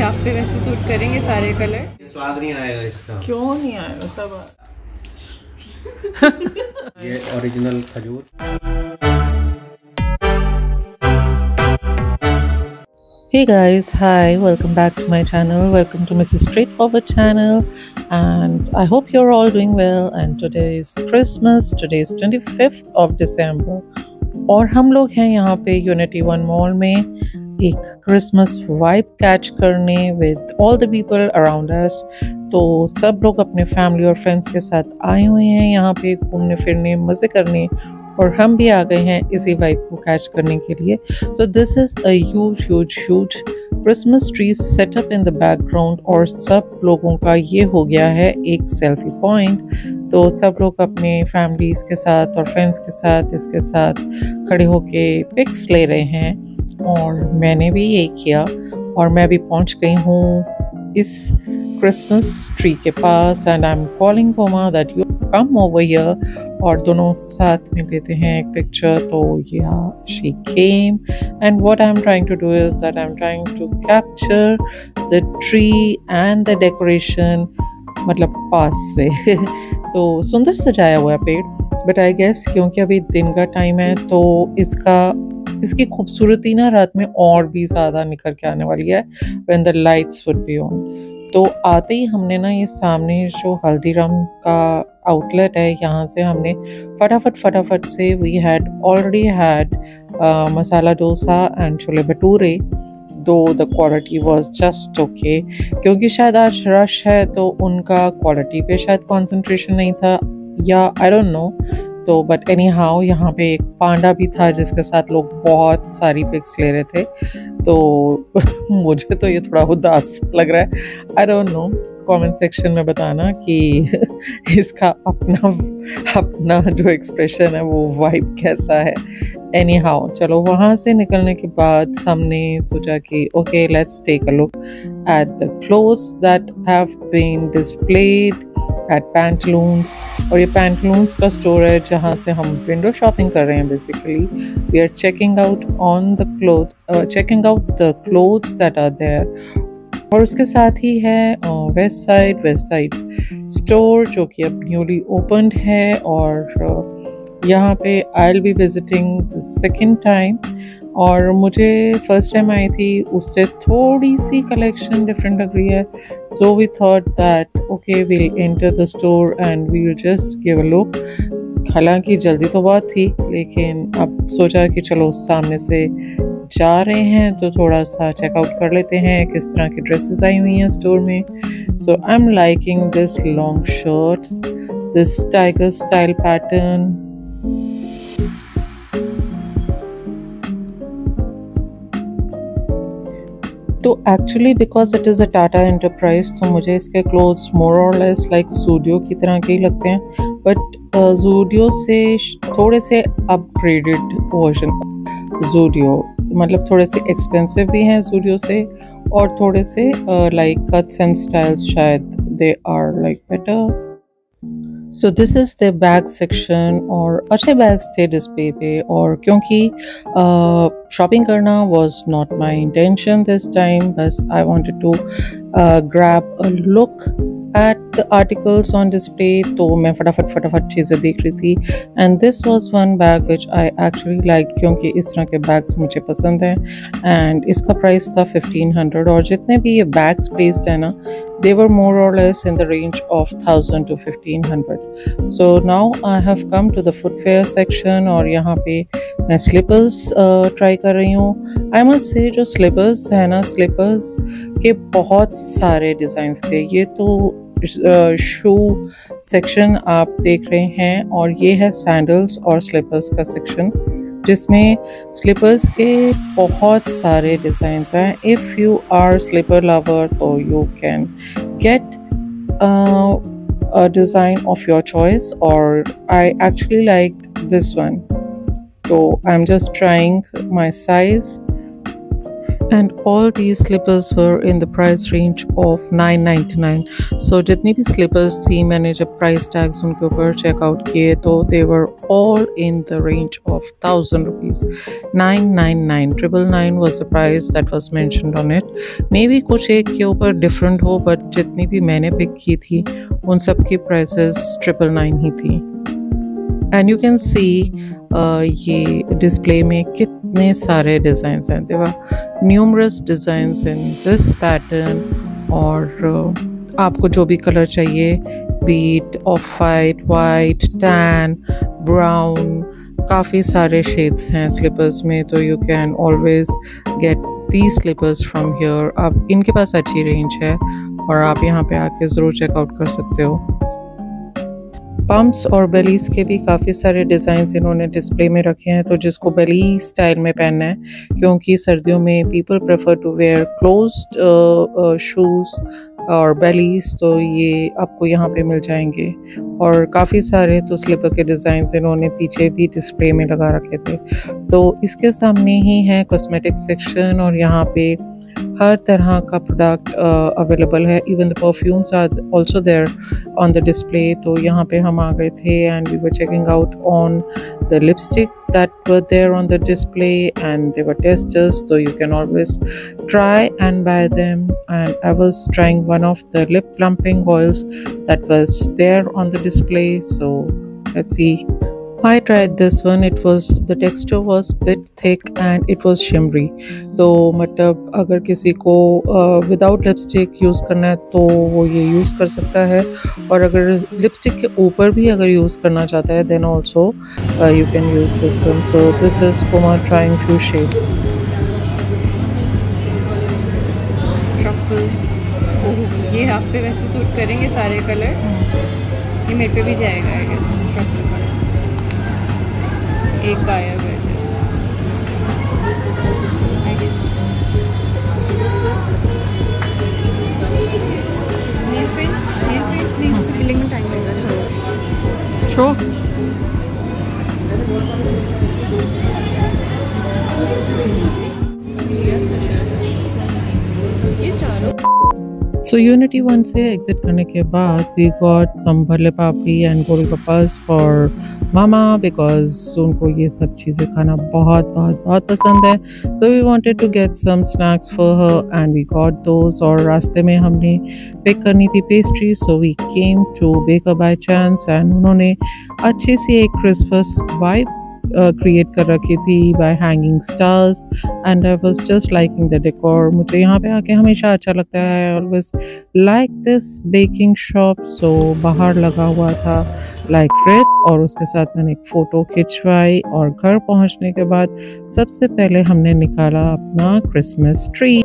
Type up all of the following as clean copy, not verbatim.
आप पे वैसे सूट करेंगे सारे कलर? स्वाद नहीं आएगा इसका। क्यों नहीं आएगा? सब ये ओरिजिनल खजूर। Hey guys, hi, welcome back to my channel. Welcome to Mrs. Straightforward channel, and I hope you're all doing well. And today is Christmas. Today is 25th of December. और हम लोग हैं यहाँ पे यूनिटी वन मॉल में एक Christmas vibe catch करने with all the people around us. तो सब लोग अपने फैमिली और फ्रेंड्स के साथ आए हुए हैं यहाँ पे घूमने फिरने, मज़े करने, और हम भी आ गए हैं इसी वाइब को कैच करने के लिए। सो this is a huge Christmas tree setup in the background, और सब लोगों का ये हो गया है एक सेल्फी पॉइंट। तो सब लोग अपने फैमिलीज़ के साथ और फ्रेंड्स के साथ इसके साथ खड़े होके पिक्स ले रहे हैं, और मैंने भी ये किया। और मैं भी पहुंच गई हूँ इस क्रिसमस ट्री के पास, and I am calling comma that you come over here, और दोनों साथ में लेते हैं एक पिक्चर। तो या she came, and what I am trying to do is that I am trying to capture the tree and the decoration, मतलब पास से। तो सुंदर सजाया हुआ है पेड़, बट आई गेस क्योंकि अभी दिन का टाइम है तो इसकी खूबसूरती ना रात में और भी ज़्यादा निखर के आने वाली है when the lights would be on. तो आते ही हमने ना ये सामने जो हल्दीराम का आउटलेट है, यहाँ से हमने फटाफट से we had already had masala dosa and chole bhature, though the quality was just okay. क्योंकि शायद आज रश है तो उनका क्वालिटी पे शायद कंसंट्रेशन नहीं था, या आई डोंट नो। तो बट एनी हाउ यहाँ पे एक पांडा भी था जिसके साथ लोग बहुत सारी पिक्स ले रहे थे। तो मुझे तो ये थोड़ा उदास लग रहा है। I don't know, comment section में बताना कि इसका अपना जो एक्सप्रेशन है वो वाइब कैसा है। एनी हाउ चलो, वहाँ से निकलने के बाद हमने सोचा कि okay let's take a look at the clothes that have been displayed at Pantaloons. और ये पैंटलून्स का स्टोर है जहाँ से हम विंडो शॉपिंग कर रहे हैं। Basically we are checking out the clothes that are there. और उसके साथ ही है वेस्ट साइड स्टोर जो कि अब न्यूली ओपन्ड है, और यहाँ पे I will be visiting the second time. और मुझे फर्स्ट टाइम आई थी उससे थोड़ी सी कलेक्शन डिफरेंट लग रही है, so we thought that okay we'll enter the store and we'll just give a look. हालांकि जल्दी तो बहुत थी, लेकिन अब सोचा कि चलो सामने से जा रहे हैं तो थोड़ा सा चेकआउट कर लेते हैं किस तरह की ड्रेसेस आई हुई हैं स्टोर में। So I am liking this long shirt, this tiger style pattern. तो actually because it is a Tata enterprise, तो मुझे इसके क्लोथ्स मोर और लेस लाइक जूडियो की तरह के ही लगते हैं, बट जूडियो से थोड़े से अपग्रेडेड वर्जन। जूडियो मतलब थोड़े से एक्सपेंसिव भी हैं जूडियो से, और थोड़े से लाइक कट्स एंड स्टाइल्स शायद they are like better. So this is the bag section, और अच्छे बैग्स थे डिस्प्ले पे। और क्योंकि शॉपिंग करना was not my intention this time, बस I wanted to grab a look at the articles on display. तो मैं फटाफट चीज़ें देख रही थी, and this was one bag which I actually like, क्योंकि इस तरह के बैग्स मुझे पसंद हैं। एंड इसका प्राइस था 1500, और जितने भी ये बैग्स प्लेस्ड है ना, they were more or less in the range of 1000 to 1500. So now I have come to the footwear section, और यहाँ पे मैं slippers ट्राई कर रही हूँ। I must say जो slippers है ना, slippers के बहुत सारे डिज़ाइंस थे। ये तो शू सेक्शन आप देख रहे हैं, और ये है सैंडल्स और स्लीपर्स का सेक्शन, जिसमें स्लीपर्स के बहुत सारे डिज़ाइंस हैं। If you are slipper lover तो you can get a design of your choice, और I actually like this one. तो I am just trying my size, and all these slippers were in the price range of 999. so जितनी भी slippers थी मैंने जब price tags उनके ऊपर check out किए तो they were all in the range of 1000 rupees. 999 999 was the price that was mentioned on it. maybe कुछ एक के ऊपर different हो but जितनी भी मैंने pick की थी उन सब की prices 999 ही थी. and you can see ये display में कितने सारे designs हैं. there were numerous designs in this pattern और आपको जो भी color चाहिए be it off white, tan, brown, काफ़ी सारे shades हैं slippers में तो you can always get these slippers from here. अब इनके पास अच्छी range है और आप यहाँ पे आके ज़रूर चेकआउट कर सकते हो. पम्प्स और बेलीज के भी काफ़ी सारे डिज़ाइंस इन्होंने डिस्प्ले में रखे हैं तो जिसको बेली स्टाइल में पहनना है क्योंकि सर्दियों में people prefer to wear closed shoes और बेलीज तो ये आपको यहाँ पे मिल जाएंगे. और काफ़ी सारे तो स्लीपर के डिज़ाइंस इन्होंने पीछे भी डिस्प्ले में लगा रखे थे. तो इसके सामने ही है कॉस्मेटिक सेक्शन और यहाँ पे हर तरह का प्रोडक्ट अवेलेबल है. Even the perfumes are also there on the display. तो यहाँ पे हम आ गए थे and we were checking out on the lipstick that were there on the display and they were testers so you can always try and buy them. And I was trying one of the lip plumping oils that was there on the display, so let's see. I tried this one. It was the texture was bit thick and it was shimmery. तो मतलब अगर किसी को without lipstick use करना है तो वो ये यूज़ कर सकता है और अगर लिपस्टिक के ऊपर भी अगर यूज़ करना चाहता है then also you can use this one. So this is Kuma trying few shades. Truffle ये आप पे वैसे सूट करेंगे सारे कलर. ये मेरे पे भी जाएगा आई गेस. ट्रफल एक आया हुआ है आई गेस. नेल पेंट नहीं उसे बिलिंग में टाइम लगेगा. Sure. ये चारों So Unity 1 से एग्जिट करने के बाद we got some भरले पापड़ी and golgappas for mama because उनको ये सब चीज़ें खाना बहुत बहुत बहुत पसंद है. So we wanted to get some snacks for her and we got those. और रास्ते में हमने पिक करनी थी pastry so we came to Baker by Chance and उन्होंने अच्छी सी एक क्रिसमस वाइब क्रिएट कर रखी थी by hanging stars and I was just liking the decor. मुझे यहाँ पे आके हमेशा अच्छा लगता है. I always like this baking shop. So बाहर लगा हुआ था लाइक रेत और उसके साथ मैंने एक फ़ोटो खिंचवाई और घर पहुँचने के बाद सबसे पहले हमने निकाला अपना Christmas tree.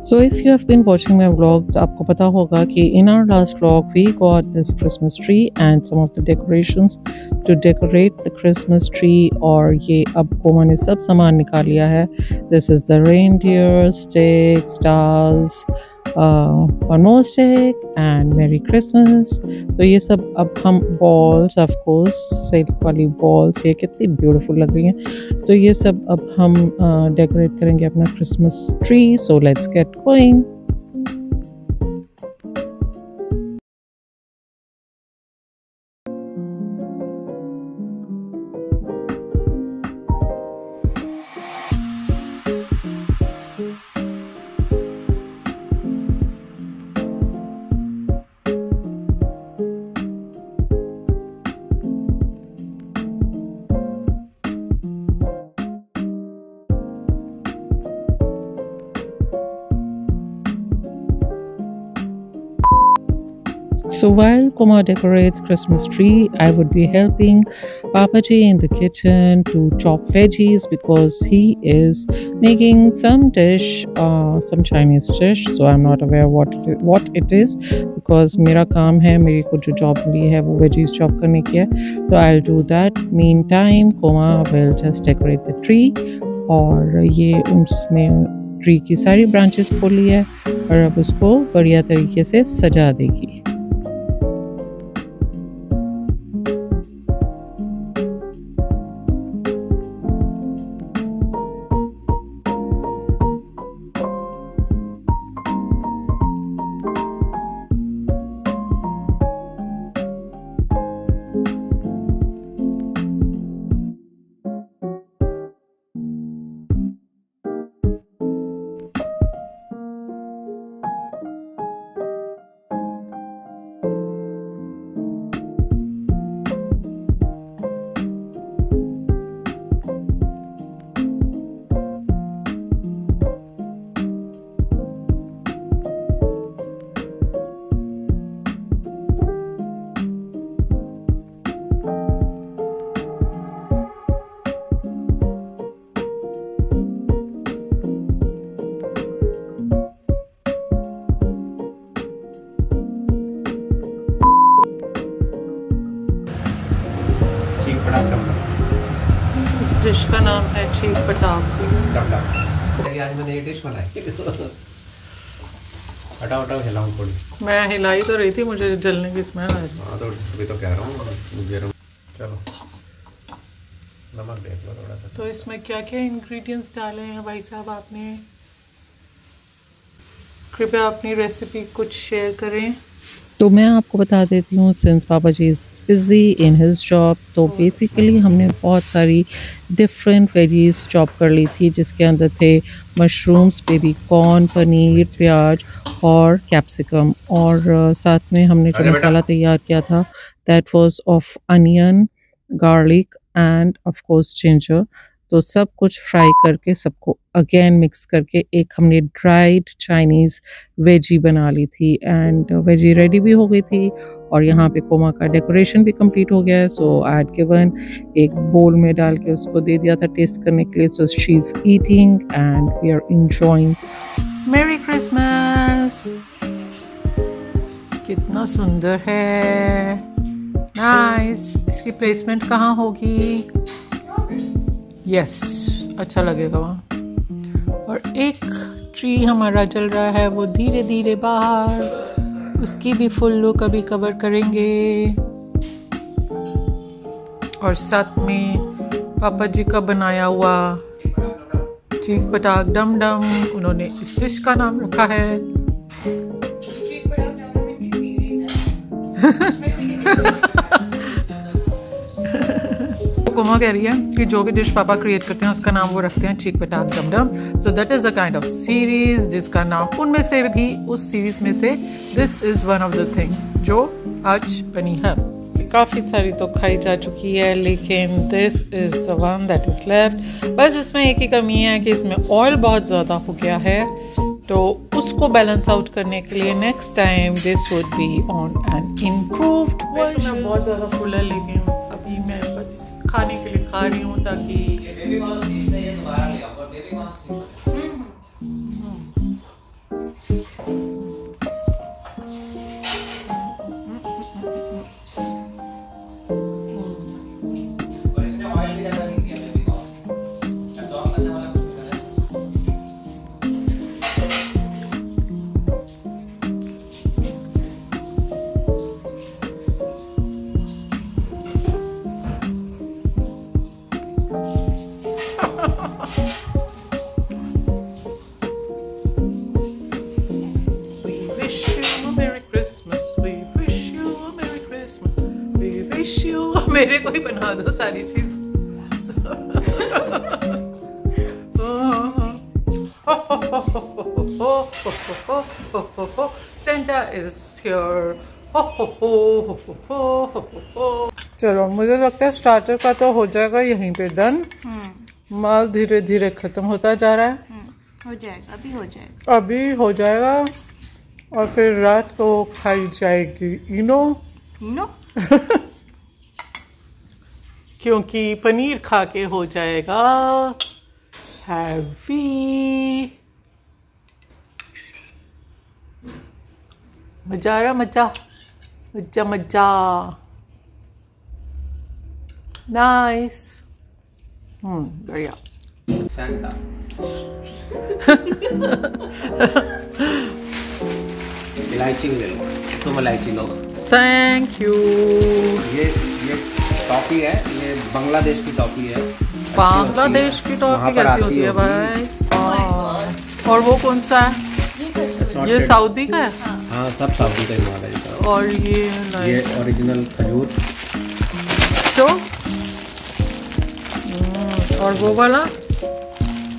So if you have been watching my vlogs, आपको पता होगा कि in our last vlog we got this Christmas tree and some of the decorations to decorate the Christmas tree. और ये अब कोमा ने सब सामान निकाल लिया है. This is the reindeer, stick, stars, one more stick and Merry Christmas. तो ये सब अब हम balls, of course सिल्क वाली balls ये कितनी beautiful लग रही हैं. तो ये सब अब हम डेकोरेट करेंगे अपना Christmas tree. So let's get going. So while Kuma decorates Christmas tree, I would be helping Papaji in the kitchen to chop veggies because he is making some dish, some Chinese dish. So I'm not aware what it is because मेरा काम है, मेरी को जो job मिली है वो veggies chop करने की है. So I'll do that. Meantime, Kuma will just decorate the tree. और ये उसने ट्री की सारी ब्रांचेस खोल ली है और अब उसको बढ़िया तरीके से सजा देगी. नाम है चीक पटाख। आज मैंने ये डिश बनाई। हटाओ हटाओ, हिलाऊं थोड़ी। मैं हिलाई तो रही थी, मुझे जलने की स्मेल आ रही। हाँ तो अभी तो कह रहा हूँ गरम। चलो नमक देख लो थोड़ा सा। तो इसमें क्या क्या इंग्रेडिएंट्स डाले हैं भाई साहब आपने? कृपया अपनी रेसिपी कुछ शेयर करें। तो मैं आपको बता देती हूँ, सिंस पापा जी is busy in his job, तो बेसिकली हमने बहुत सारी डिफरेंट वेजीज चॉप कर ली थी, जिसके अंदर थे मशरूम्स, बेबी कॉर्न, पनीर, प्याज और कैप्सिकम, और साथ में हमने जो मसाला तैयार किया था that was of onion, garlic end of course ginger. तो सब कुछ फ्राई करके सबको अगेन मिक्स करके एक हमने ड्राइड चाइनीज़ वेजी बना ली थी, एंड वेजी रेडी भी हो गई थी। और यहाँ पे कोमा का डेकोरेशन भी कंप्लीट हो गया है। सो आई हैड गिवन, एक बोल में डाल के उसको दे दिया था टेस्ट करने के लिए। So she is eating and we are enjoying. Merry Christmas. कितना सुंदर है, नाइस। इसकी प्लेसमेंट कहाँ होगी? यस, अच्छा लगेगा वहाँ। और एक ट्री हमारा जल रहा है, वो धीरे धीरे बाहर, उसकी भी फुल लुक अभी कवर करेंगे। और साथ में पापा जी का बनाया हुआ चीक पटाख डम डम, उन्होंने इस डिश का नाम रखा है। कोमा कह रही है कि जो भी डिश पापा क्रिएट करते हैं उसका नाम वो रखते हैं चीक पटाख डम डम। So that is the kind of series जिसका नाम, उनमें से भी, उस सीरीज में से this is one of the thing जो आज बनी है। काफ़ी सारी तो खाई जा चुकी है, लेकिन this is the one that is left. बस इसमें एक ही कमी है कि इसमें ऑयल बहुत ज़्यादा हो गया है, तो उसको बैलेंस आउट करने के लिए next time this would be on an improved version. मैं बहुत ज़्यादा फुल है, लेकिन अभी मैं बस खाने के लिए खा रही हूँ ताकि मेरे को ही बना दो सारी चीज। Santa is here. चलो, मुझे लगता है स्टार्टर का तो हो जाएगा यहीं पे डन। माल धीरे धीरे खत्म होता जा रहा है। हो जाएगा, अभी हो जाएगा, अभी हो जाएगा। और फिर रात को खाई जाएगी इनो क्योंकि पनीर खा के हो जाएगा हैवी। मजा आ रहा, मजा मजा मजा। नाइस, बढ़िया। इलायची ले लो, तुम इलायची लो। Thank you. ये टॉफी है, ये बांग्लादेश की टॉफी है। बांग्लादेश की टॉफी कैसी होती है भाई? और वो कौन सा है? ये सऊदी का है? हाँ, सब सऊदी का माल है। और ये ओरिजिनल खजूर। तो और वो वाला,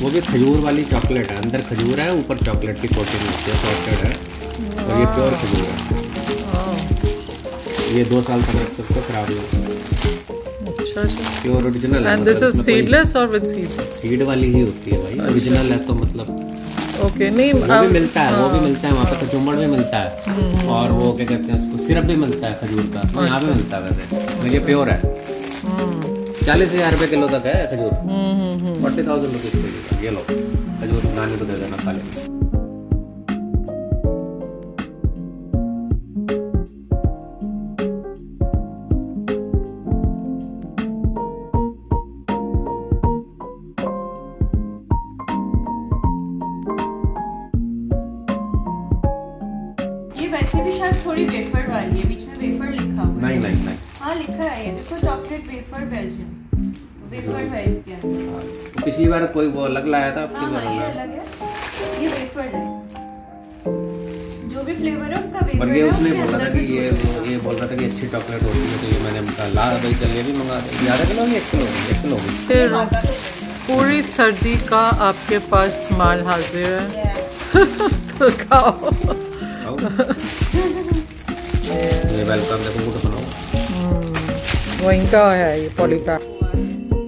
वो भी खजूर वाली चॉकलेट है। अंदर खजूर है, ऊपर चॉकलेट की कोटिंग होती है, सॉफ्टेड है। और ये प्योर खजूर है। ये 2 साल तक रख सकते हो, खराब नहीं होता। अच्छा, प्योर ओरिजिनल है। एंड दिस इज सीडलेस और विद सीड्स? सीड वाली ही होती है भाई। ओरिजिनल है तो मतलब ओके। नहीं, वो भी मिलता है, वो भी मिलता है वहाँ पे। कचुम्बर भी मिलता है, और वो क्या कहते हैं उसको, सिरप भी मिलता है खजूर का। यहाँ भी मिलता है वैसे, तो ये प्योर है। 40,000 रुपये किलो तक है खजूर। 40,000 रुपीज़ किलो। ये लो खजूर, नानी को दे देना खा लेंगे। ये वैसे भी शायद थोड़ी वेफर वाली है, बीच में वेफर लिखा हुआ है। नहीं नहीं नहीं, हाँ लिखा है ये देखो, चॉकलेट वेफर बेल्जियम वेफर है इसके अंदर। पिछली बार कोई वो अलग लाया था, हाँ हाँ ये अलग है, ये वेफर है, जो भी फ्लेवर है उसका वेफर पर है। ये उसने उसके बोला था अंदर कि भी ये बोल रहा था कि अच्छी चॉकलेट होती है, तो ये मैंने कहा ला भाई चल ये भी मंगा दे। 11 किलो की 1 किलो 1 किलो की। फिर माता तो गई। पूरी सर्दी का आपके पास माल हाजिर है। तो खाओ। खाओ। ये वेलकम देखो फोटो बनाओ। वहीं का है ये पॉलीपैक।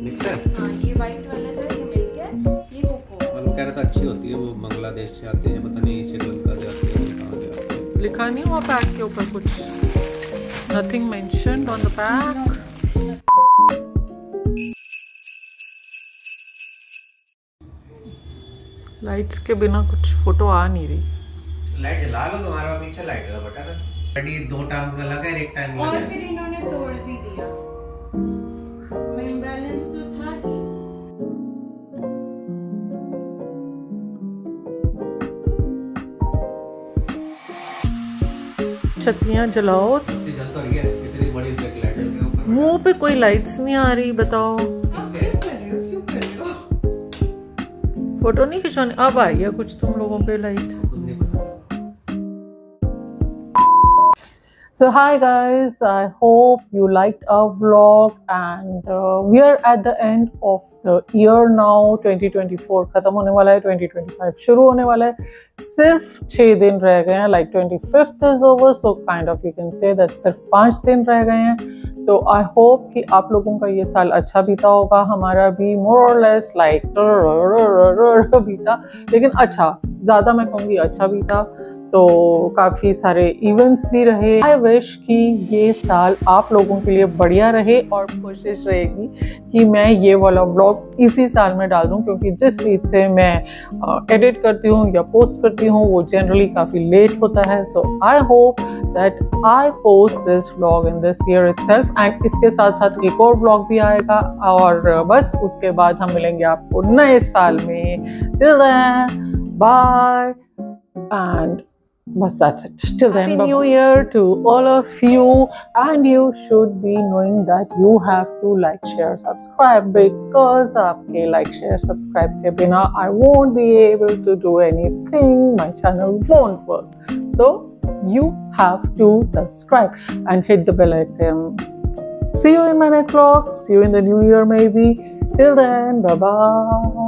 मिक्स है। हाँ ये वाइट वाला जो है ये मिल्क है, ये कोको। और वो कह रहा था अच्छी होती है, वो बांग्लादेश से आती है, पता नहीं श्रीलंका से आती है, कहाँ से आती है। लिखा नहीं हुआ पैक के ऊपर कुछ, nothing mentioned on the pack. Lights के बिना कुछ फोटो आ नहीं रही। लाइट जला लो, तुम्हारा पीछे लाइट है बटा ना। गाड़ी 2 टांग का लगा है, 1 टांग लगा और है। फिर इन्होंने तोड़ भी दिया, इम्बैलेंस तो था ही। छतियाँ जलाओ। इतनी जल तो रही है, इतनी बड़ी लाइट है मेरे ऊपर। मुंह पे कोई लाइट्स नहीं आ रही, बताओ आप क्यों कर रहे हो, क्यों कर रहे हो? फोटो नहीं खिंचवाने। अब आई है कुछ तुम लोगों पे लाइट। खुद नहीं पता। So hi guys, I hope you liked our vlog and we are at the end of the year now. 2024 खत्म होने वाला है, 2025 शुरू होने वाला है। सिर्फ 6 दिन रह गए हैं, like 25th is over, so kind of you can say that सिर्फ 5 दिन रह गए हैं। तो आई होप कि आप लोगों का ये साल अच्छा बीता होगा। हमारा भी मोर और लेस लाइक बीता, लेकिन अच्छा, ज़्यादा मैं कहूँगी अच्छा बीता। तो काफ़ी सारे इवेंट्स भी रहे। आई विश कि ये साल आप लोगों के लिए बढ़िया रहे और कोशिश रहेगी कि मैं ये वाला व्लॉग इसी साल में डाल दूँ, क्योंकि जिस स्पीड से मैं एडिट करती हूँ या पोस्ट करती हूँ वो जनरली काफ़ी लेट होता है। So I hope that I post this vlog in this year itself and इसके साथ साथ एक और व्लॉग भी आएगा और बस उसके बाद हम मिलेंगे आपको नए साल में। Till then bye and bas that's it. Till then, Happy New Year to all of you, and you should be knowing that you have to like, share, subscribe, because aapke like, share, subscribe ke bina I won't be able to do anything. My channel won't work, so you have to subscribe and hit the bell icon. See you in my next vlog. See you in the new year maybe. Till then, bye bye.